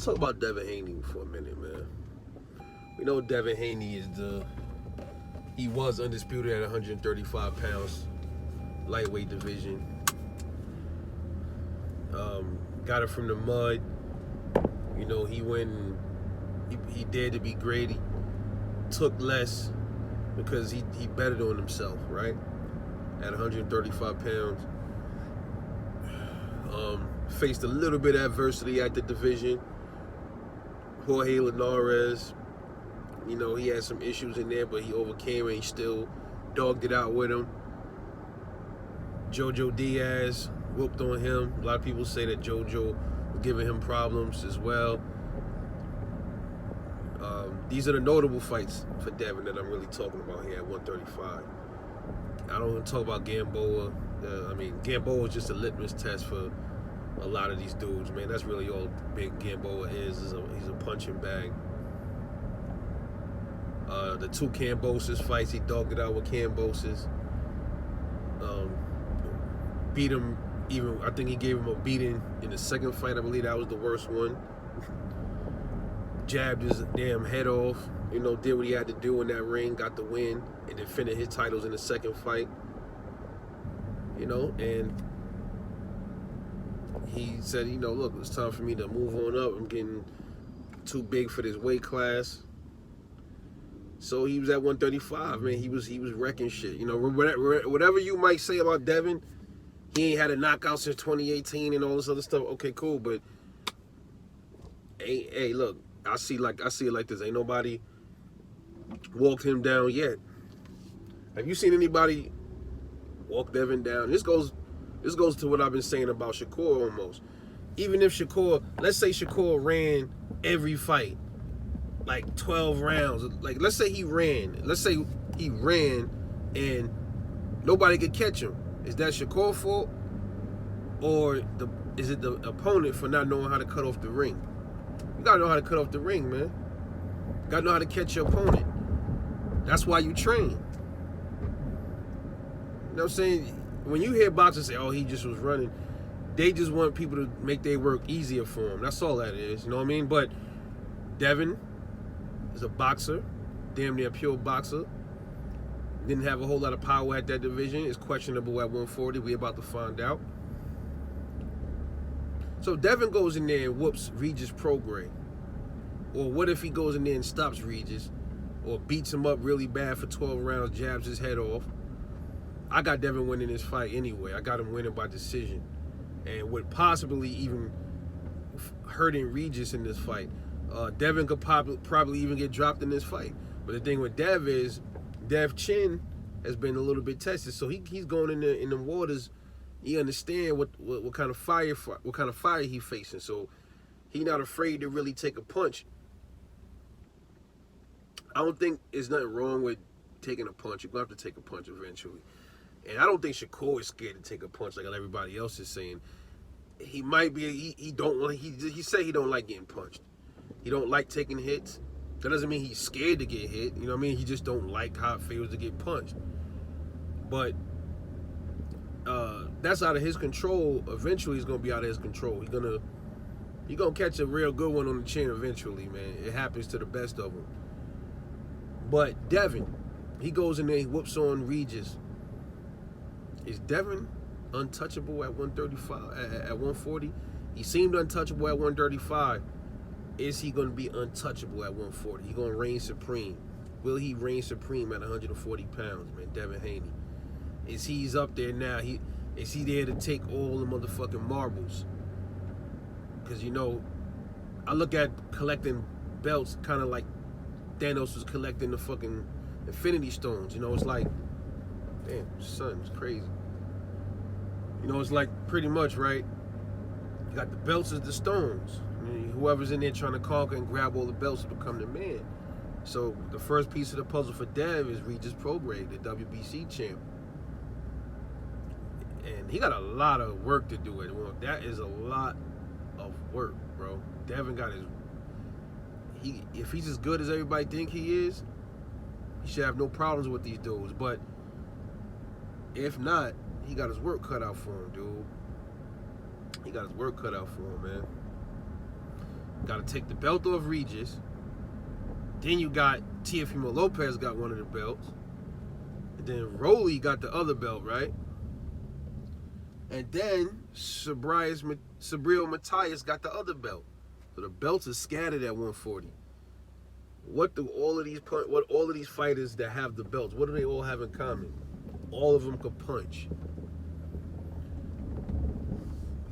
talk about Devin Haney for a minute, man. We know Devin Haney he was undisputed at 135 pounds, lightweight division. Got it from the mud. You know, he went and he dared to be great. He took less because he betted on himself, right? At 135 pounds. Faced a little bit of adversity at the division. Jorge Linares, you know, he had some issues in there, but he overcame it. He still dogged it out with him. Jojo Diaz whooped on him. A lot of people say that Jojo was giving him problems as well. These are the notable fights for Devin that I'm really talking about here at 135. I don't want to talk about Gamboa. Gamboa is just a litmus test for a lot of these dudes, man. That's really all big Gamboa is he's a punching bag. The two Kambosos fights, he dogged it out with Kambosos. Beat him even, I think he gave him a beating in the second fight. I believe that was the worst one. Jabbed his damn head off, you know, did what he had to do in that ring, got the win, and defended his titles in the second fight. You know, and he said, you know, look, it's time for me to move on up. I'm getting too big for this weight class. So he was at 135, man. He was wrecking shit. You know, whatever you might say about Devin, he ain't had a knockout since 2018 and all this other stuff. Okay, cool, but hey, look, I see it like this. Ain't nobody walked him down yet. Have you seen anybody walk Devin down? This goes to what I've been saying about Shakur almost. Even if Shakur, let's say Shakur ran every fight, like 12 rounds. Like, let's say he ran and nobody could catch him. Is that Shakur's fault? Or is it the opponent for not knowing how to cut off the ring? You gotta know how to cut off the ring, man. You gotta know how to catch your opponent. That's why you train. You know what I'm saying? When you hear boxers say, oh, he just was running, they just want people to make their work easier for him. That's all that is, you know what I mean? But Devin is a boxer, damn near pure boxer. Didn't have a whole lot of power at that division. It's questionable at 140. We're about to find out. So Devin goes in there and whoops Regis Prograis. Or what if he goes in there and stops Regis or beats him up really bad for 12 rounds, jabs his head off? I got Devin winning this fight anyway. I got him winning by decision. And would possibly even hurting Regis in this fight. Devin could probably even get dropped in this fight. But the thing with Dev is, Dev chin has been a little bit tested. So he's going in the waters. He understand what kind of fire he facing. So he not afraid to really take a punch. I don't think there's nothing wrong with taking a punch. You're gonna have to take a punch eventually. And I don't think Shakur is scared to take a punch like everybody else is saying. He might be. He said he don't like getting punched. He don't like taking hits. That doesn't mean he's scared to get hit. You know what I mean? He just don't like how it feels to get punched. But that's out of his control. Eventually, he's gonna be out of his control. He's gonna catch a real good one on the chin eventually, man. It happens to the best of them. But Devin, he goes in there, he whoops on Regis. Is Devin untouchable at 135? At 140? He seemed untouchable at 135. Is he going to be untouchable at 140? He going to reign supreme? Will he reign supreme at 140 pounds, man? Devin Haney. He's up there now? Is he there to take all the motherfucking marbles? Because, you know, I look at collecting belts kind of like Thanos was collecting the fucking Infinity Stones. You know, it's like, damn, son, it's crazy. You know, it's like pretty much, right? You got the belts as the stones. I mean, whoever's in there trying to conquer and grab all the belts will become the man. So the first piece of the puzzle for Dev is Regis Prograis, the WBC champ. And he got a lot of work to do it. Well, that is a lot of work, bro. Devin got if he's as good as everybody think he is, he should have no problems with these dudes. But if not, he got his work cut out for him, dude. He got his work cut out for him, man. Got to take the belt off Regis. Then you got Teofimo Lopez got one of the belts. And then Rolly got the other belt, right? And then Subriel Matias got the other belt. So the belts are scattered at 140. What all of these fighters that have the belts, what do they all have in common? All of them could punch.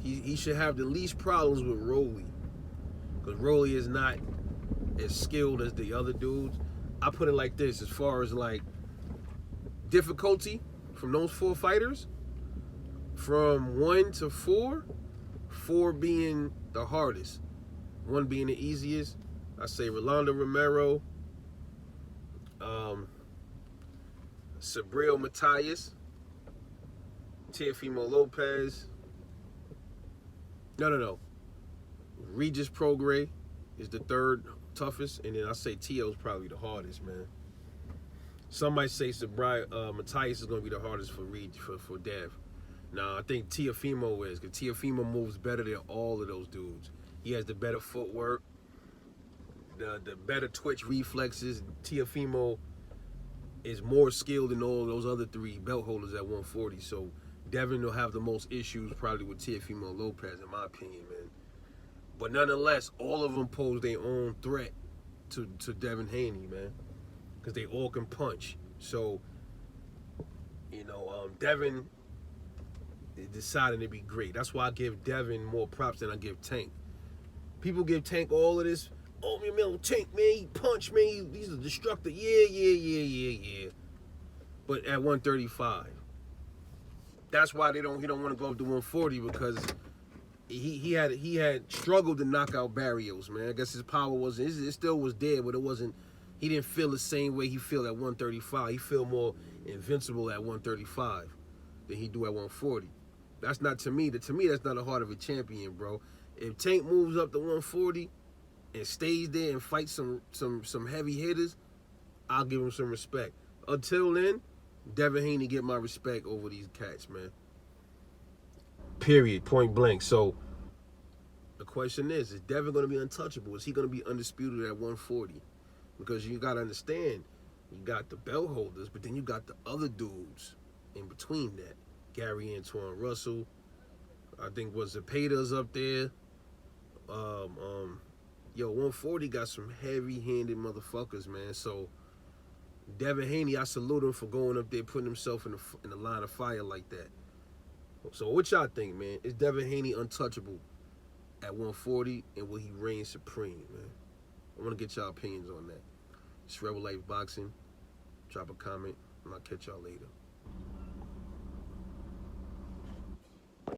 He should have the least problems with Rolly, because Rolly is not as skilled as the other dudes. I put it like this: as far as like difficulty from those 4 fighters, from 1 to 4, 4 being the hardest, 1 being the easiest. I say Rolando Romero, Subriel Matias, Teofimo Lopez. No. Regis Prograis is the 3rd toughest, and then I say Tio's probably the hardest, man. Some might say Matias is going to be the hardest for Dev. Nah, I think Teofimo is, because Teofimo moves better than all of those dudes. He has the better footwork, the better twitch reflexes. Teofimo is more skilled than all those other 3 belt holders at 140. So Devin will have the most issues probably with Teofimo Lopez, in my opinion, man. But nonetheless, all of them pose their own threat to Devin Haney, man, because they all can punch. So, Devin decided to be great. That's why I give Devin more props than I give Tank. People give Tank all of this. Oh, man, Tank, man, he punch, man. He's a destructor. Yeah. But at 135, that's why he don't want to go up to 140, because he had struggled to knock out Barrios, man. I guess his power wasn't. It still was there, but it wasn't. He didn't feel the same way he feel at 135. He feel more invincible at 135 than he do at 140. That's not to me. To me, that's not the heart of a champion, bro. If Tank moves up to 140 and stays there and fights some heavy hitters, I'll give him some respect. Until then, Devin Haney get my respect over these cats, man. Period. Point blank. So the question is Devin going to be untouchable? Is he going to be undisputed at 140? Because you got to understand, you got the belt holders, but then you got the other dudes in between that. Gary Antoine Russell, I think was Zepeda's up there. 140 got some heavy-handed motherfuckers, man. So Devin Haney, I salute him for going up there, putting himself in the line of fire like that. So what y'all think, man? Is Devin Haney untouchable at 140, and will he reign supreme, man? I want to get y'all opinions on that. It's Rebel Life Boxing. Drop a comment, and I'll catch y'all later.